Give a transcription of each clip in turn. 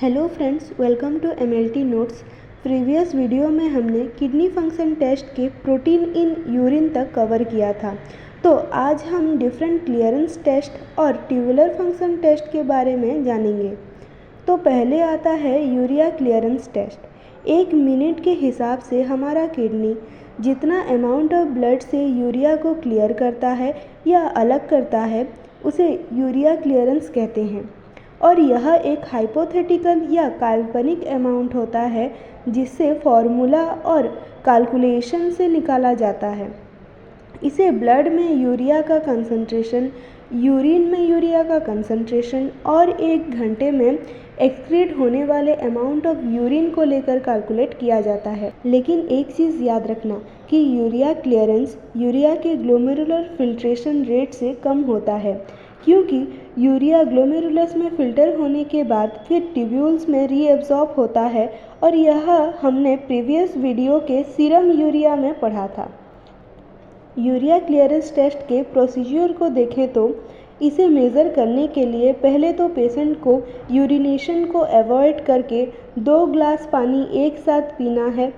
Hello friends, welcome to MLT notes. Previous video में हमने kidney function test के protein in urine तक cover किया था। तो आज हम डिफरेंट क्लियरेंस टेस्ट और ट्यूबुलर फंक्शन टेस्ट के बारे में जानेंगे। तो पहले आता है यूरिया क्लियरेंस टेस्ट। 1 मिनट के हिसाब से हमारा किडनी जितना अमाउंट ऑफ ब्लड से यूरिया को क्लियर करता है या अलग करता है उसे यूरिया क्लियरेंस कहते हैं। और यह एक हाइपोथेटिकल या काल्पनिक अमाउंट होता है जिससे फॉर्मूला और कैलकुलेशन से निकाला जाता है। इसे ब्लड में यूरिया का कंसंट्रेशन, यूरिन में यूरिया का कंसंट्रेशन और 1 घंटे में एक्सक्रीट होने वाले अमाउंट ऑफ यूरिन को लेकर कैलकुलेट किया जाता है। लेकिन एक चीज़ याद रखना कि यूरिया क्लियरेंस यूरिया के ग्लोमेरुलर फिल्ट्रेशन रेट से कम होता है, क्योंकि यूरिया ग्लोमेरुलस में फ़िल्टर होने के बाद फिर ट्यूब्यूल्स में रीएब्जॉर्ब होता है और यह हमने प्रीवियस वीडियो के सीरम यूरिया में पढ़ा था। यूरिया क्लियरेंस टेस्ट के प्रोसीजर को देखें तो इसे मेज़र करने के लिए पहले तो पेशेंट को यूरिनेशन को अवॉइड करके 2 ग्लास पानी एक साथ पीना है।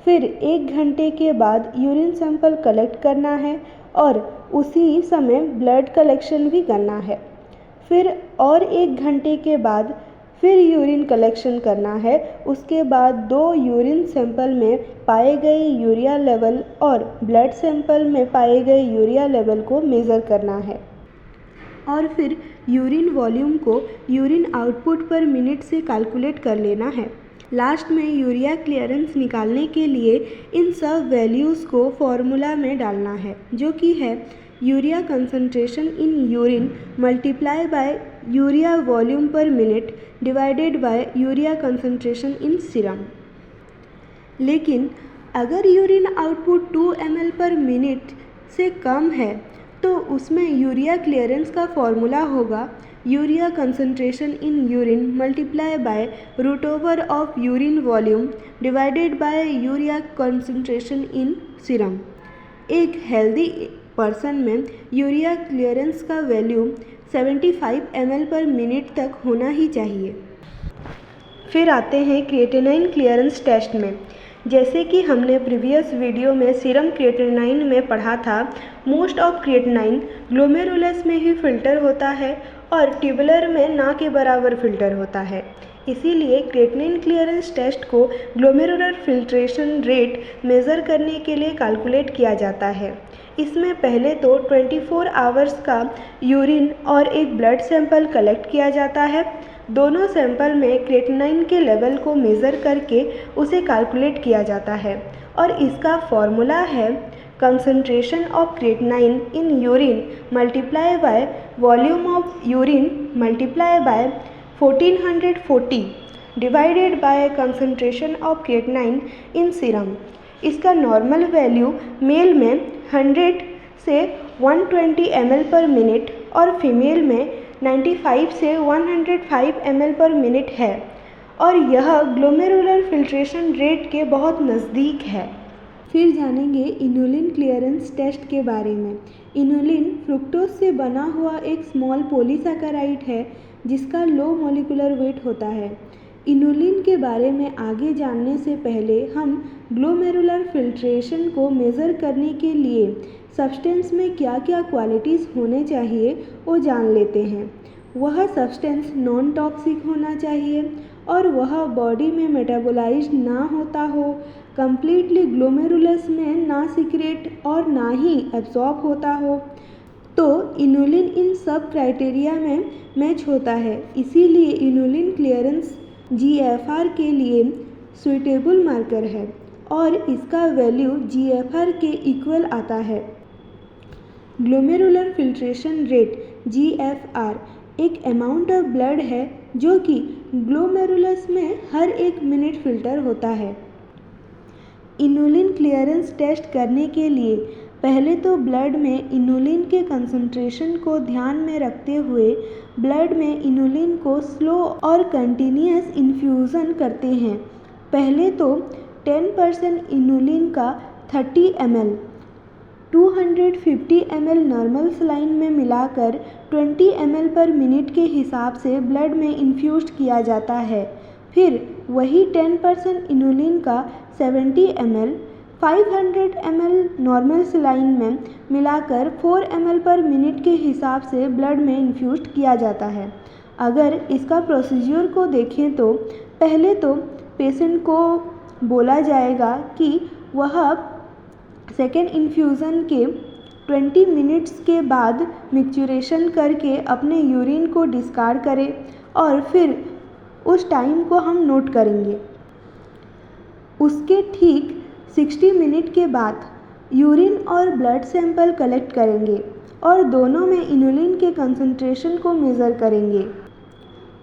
फिर 1 घंटे के बाद यूरिन सैंपल कलेक्ट करना है और उसी समय ब्लड कलेक्शन भी करना है। फिर और 1 घंटे के बाद फिर यूरिन कलेक्शन करना है। उसके बाद 2 यूरिन सैंपल में पाए गए यूरिया लेवल और ब्लड सैंपल में पाए गए यूरिया लेवल को मेज़र करना है और फिर यूरिन वॉल्यूम को यूरिन आउटपुट पर मिनट से कैलकुलेट कर लेना है। लास्ट में यूरिया क्लियरेंस निकालने के लिए इन सब वैल्यूज़ को फॉर्मूला में डालना है, जो कि है urea concentration in urine multiply by urea volume पर minute divided by urea concentration in serum. लेकिन अगर यूरिन आउटपुट 2 ml पर मिनट से कम है तो उसमें यूरिया क्लियरेंस का फॉर्मूला होगा urea concentration in urine multiply by root over of urine volume divided by urea concentration in serum. एक हेल्दी पर्सन में यूरिया क्लियरेंस का वैल्यू 75 ml पर मिनट तक होना ही चाहिए। फिर आते हैं क्रिएटिनिन क्लियरेंस टेस्ट में। जैसे कि हमने प्रीवियस वीडियो में सीरम क्रिएटिनिन में पढ़ा था, मोस्ट ऑफ क्रिएटिनिन ग्लोमेरुलस में ही फिल्टर होता है और ट्यूबुलर में ना के बराबर फिल्टर होता है। इसीलिए क्रिएटिनिन क्लियरेंस टेस्ट को ग्लोमेरुलर फिल्ट्रेशन रेट मेज़र करने के लिए कैलकुलेट किया जाता है। इसमें पहले तो 24 आवर्स का यूरिन और एक ब्लड सैंपल कलेक्ट किया जाता है। दोनों सैंपल में क्रिएटिनिन के लेवल को मेज़र करके उसे कैलकुलेट किया जाता है और इसका फॉर्मूला है concentration of creatinine in urine multiply by volume of urine multiply bye 1440 divided by concentration of creatinine in serum. इसका नॉर्मल वैल्यू मेल में 100 से 120 ml पर मिनट और फीमेल में 95 से 105 ml पर मिनट है और यह ग्लोमेरुलर फिल्ट्रेशन रेट के बहुत नज़दीक है। फिर जानेंगे इनुलिन क्लियरेंस टेस्ट के बारे में। इनुलिन फ्रुक्टोज से बना हुआ एक स्मॉल पॉलीसैकेराइड है जिसका लो मॉलिक्यूलर वेट होता है। इनुलिन के बारे में आगे जानने से पहले हम ग्लोमेरुलर फिल्ट्रेशन को मेज़र करने के लिए सब्सटेंस में क्या क्या क्वालिटीज़ होने चाहिए वो जान लेते हैं। वह सब्सटेंस नॉन टॉक्सिक होना चाहिए और वह बॉडी में मेटाबोलाइज्ड ना होता हो, कम्प्लीटली ग्लोमेरुलस में ना सीक्रेट और ना ही एब्जॉर्ब होता हो। तो इनुलिन इन सब क्राइटेरिया में मैच होता है। इसीलिए इनुलिन क्लियरेंस GFR के लिए सुइटेबल मार्कर है और इसका वैल्यू GFR के इक्वल आता है। ग्लोमेरुलर फिल्ट्रेशन रेट GFR एक अमाउंट ऑफ ब्लड है जो कि ग्लोमेरुलस में हर 1 मिनट फिल्टर होता है। इनुलिन क्लियरेंस टेस्ट करने के लिए पहले तो ब्लड में इनुलिन के कंसंट्रेशन को ध्यान में रखते हुए ब्लड में इनुलिन को स्लो और कंटिन्यूअस इन्फ्यूज़न करते हैं। पहले तो 10% इनुलिन का 30 ml 250 ml नॉर्मल सलाइन में मिलाकर 20 ml पर मिनट के हिसाब से ब्लड में इन्फ्यूज़ किया जाता है। फिर वही 10% इनुलिन का 70 ml 500 ml नॉर्मल सलाइन में मिलाकर 4 ml पर मिनट के हिसाब से ब्लड में इन्फ्यूज़ किया जाता है। अगर इसका प्रोसीजर को देखें तो पहले तो पेशेंट को बोला जाएगा कि वह सेकेंड इन्फ्यूज़न के 20 मिनट्स के बाद मिक्सचुरेशन करके अपने यूरिन को डिस्कार्ड करें और फिर उस टाइम को हम नोट करेंगे। उसके ठीक 60 मिनट के बाद यूरिन और ब्लड सैंपल कलेक्ट करेंगे और दोनों में इनुलिन के कंसंट्रेशन को मेज़र करेंगे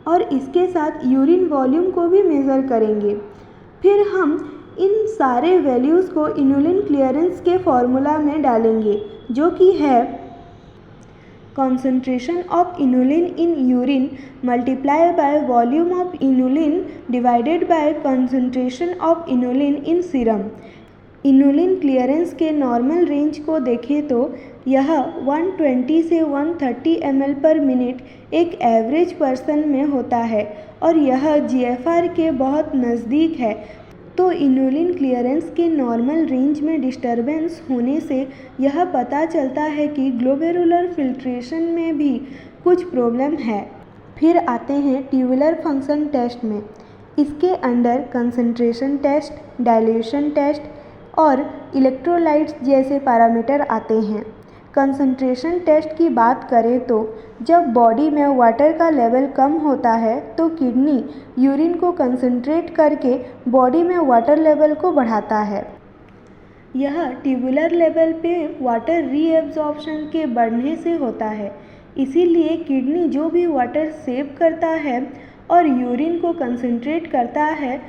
और इसके साथ यूरिन वॉल्यूम को भी मेज़र करेंगे। फिर हम इन सारे वैल्यूज़ को इनुलिन क्लियरेंस के फॉर्मूला में डालेंगे, जो कि है concentration of inulin in urine multiplied by volume of inulin divided by concentration of inulin in serum। Inulin clearance के नॉर्मल रेंज को देखें तो यह 120 से 130 ml पर मिनट एक एवरेज पर्सन में होता है और यह GFR के बहुत नज़दीक है। तो इनुलिन क्लियरेंस के नॉर्मल रेंज में डिस्टरबेंस होने से यह पता चलता है कि ग्लोमेरुलर फिल्ट्रेशन में भी कुछ प्रॉब्लम है। फिर आते हैं ट्यूबुलर फंक्शन टेस्ट में। इसके under concentration test, dilution test और इलेक्ट्रोलाइट्स जैसे पैरामीटर आते हैं। कंसंट्रेशन टेस्ट की बात करें तो जब बॉडी में वाटर का लेवल कम होता है तो किडनी यूरिन को कंसंट्रेट करके बॉडी में वाटर लेवल को बढ़ाता है। यह ट्यूबुलर लेवल पे वाटर रीएब्जॉर्प्शन के बढ़ने से होता है। इसीलिए किडनी जो भी वाटर सेव करता है और यूरिन को कंसंट्रेट करता है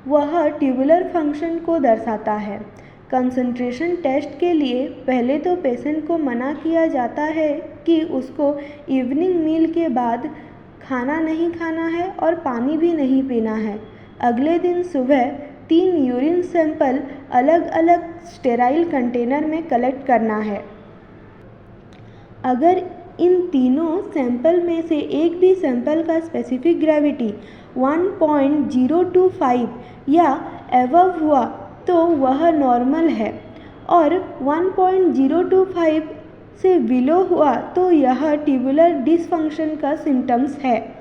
वह ट्यूबुलर फंक्शन को दर्शाता है। कंसंट्रेशन टेस्ट के लिए पहले तो पेशेंट को मना किया जाता है कि उसको इवनिंग मील के बाद खाना नहीं खाना है और पानी भी नहीं पीना है। अगले दिन सुबह 3 यूरिन सैंपल अलग अलग स्टेराइल कंटेनर में कलेक्ट करना है। अगर इन तीनों सैंपल में से एक भी सैंपल का स्पेसिफिक ग्रेविटी 1.025 या एबव हुआ तो वह नॉर्मल है और 1.025 से बिलो हुआ तो यह ट्यूबुलर डिसफंक्शन का सिम्टम्स है।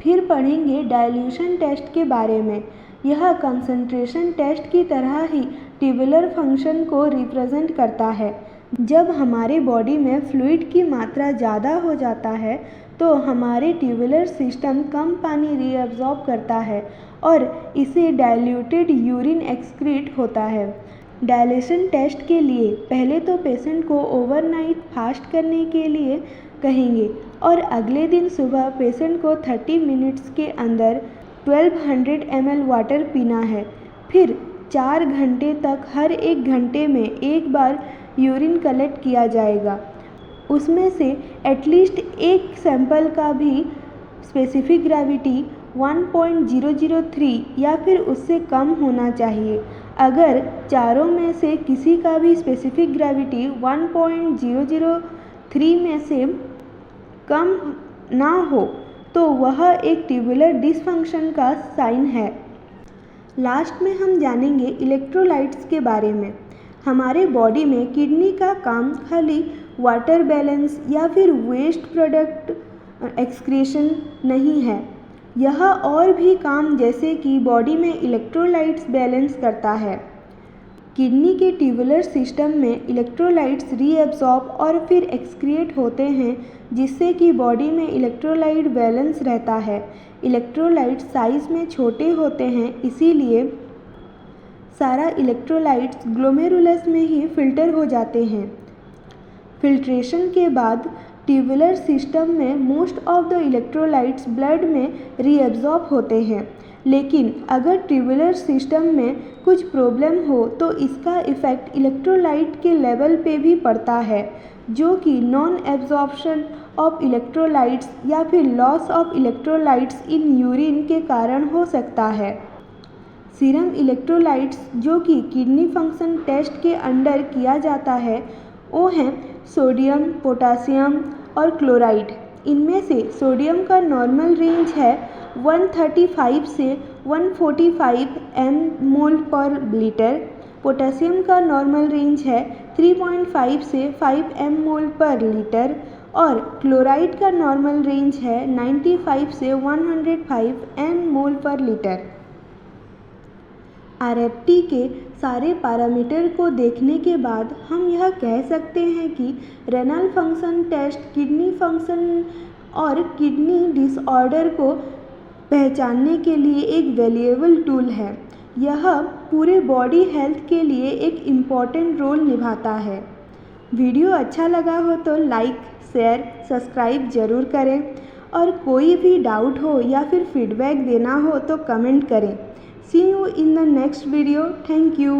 फिर पढ़ेंगे डाइल्यूशन टेस्ट के बारे में। यह कंसंट्रेशन टेस्ट की तरह ही ट्यूबुलर फंक्शन को रिप्रेजेंट करता है। जब हमारे बॉडी में फ्लूइड की मात्रा ज़्यादा हो जाता है तो हमारे ट्यूबुलर सिस्टम कम पानी रीअब्जॉर्ब करता है और इसे डाइल्यूटेड यूरिन एक्सक्रीट होता है। डायलेशन टेस्ट के लिए पहले तो पेशेंट को ओवरनाइट फास्ट करने के लिए कहेंगे और अगले दिन सुबह पेशेंट को 30 मिनट्स के अंदर 1200 ml वाटर पीना है। फिर 4 घंटे तक हर 1 घंटे में एक बार यूरिन कलेक्ट किया जाएगा। उसमें से एटलीस्ट एक सैंपल का भी स्पेसिफिक ग्रेविटी 1.003 या फिर उससे कम होना चाहिए। अगर चारों में से किसी का भी स्पेसिफिक ग्रेविटी 1.003 में से कम ना हो तो वह एक ट्यूबुलर डिसफंक्शन का साइन है। लास्ट में हम जानेंगे इलेक्ट्रोलाइट्स के बारे में। हमारे बॉडी में किडनी का काम खाली वाटर बैलेंस या फिर वेस्ट प्रोडक्ट एक्सक्रीशन नहीं है, यह और भी काम जैसे कि बॉडी में इलेक्ट्रोलाइट्स बैलेंस करता है। किडनी के ट्यूबुलर सिस्टम में इलेक्ट्रोलाइट्स रीअब्सॉर्ब और फिर एक्सक्रिएट होते हैं जिससे कि बॉडी में इलेक्ट्रोलाइट बैलेंस रहता है। इलेक्ट्रोलाइट्स साइज़ में छोटे होते हैं, इसीलिए सारा इलेक्ट्रोलाइट्स ग्लोमेरुलस में ही फिल्टर हो जाते हैं। फिल्ट्रेशन के बाद ट्यूबुलर सिस्टम में most of the electrolytes blood में रीअब्सॉर्ब होते हैं, लेकिन अगर ट्यूबुलर सिस्टम में कुछ प्रॉब्लम हो तो इसका इफ़ेक्ट इलेक्ट्रोलाइट के लेवल पे भी पड़ता है, जो कि नॉन एब्जॉर्प्शन ऑफ इलेक्ट्रोलाइट्स या फिर loss of electrolytes in urine के कारण हो सकता है। सीरम इलेक्ट्रोलाइट्स जो कि किडनी फंक्शन टेस्ट के अंडर किया जाता है वो हैं सोडियम, पोटासियम और क्लोराइड। इनमें से सोडियम का नॉर्मल रेंज है 135 से 145 मोल पर लीटर। पोटेशियम का नॉर्मल रेंज है 3.5 से 5 मोल पर लीटर और क्लोराइड का नॉर्मल रेंज है 95 से 105 मोल पर लीटर। RFT के सारे पैरामीटर को देखने के बाद हम यह कह सकते हैं कि renal function test kidney function और किडनी डिसऑर्डर को पहचानने के लिए एक वैल्यूएबल टूल है। यह पूरे बॉडी हेल्थ के लिए एक इम्पॉर्टेंट रोल निभाता है। वीडियो अच्छा लगा हो तो लाइक, शेयर, सब्सक्राइब ज़रूर करें और कोई भी डाउट हो या फिर फीडबैक देना हो तो कमेंट करें। See you in the next video. Thank you.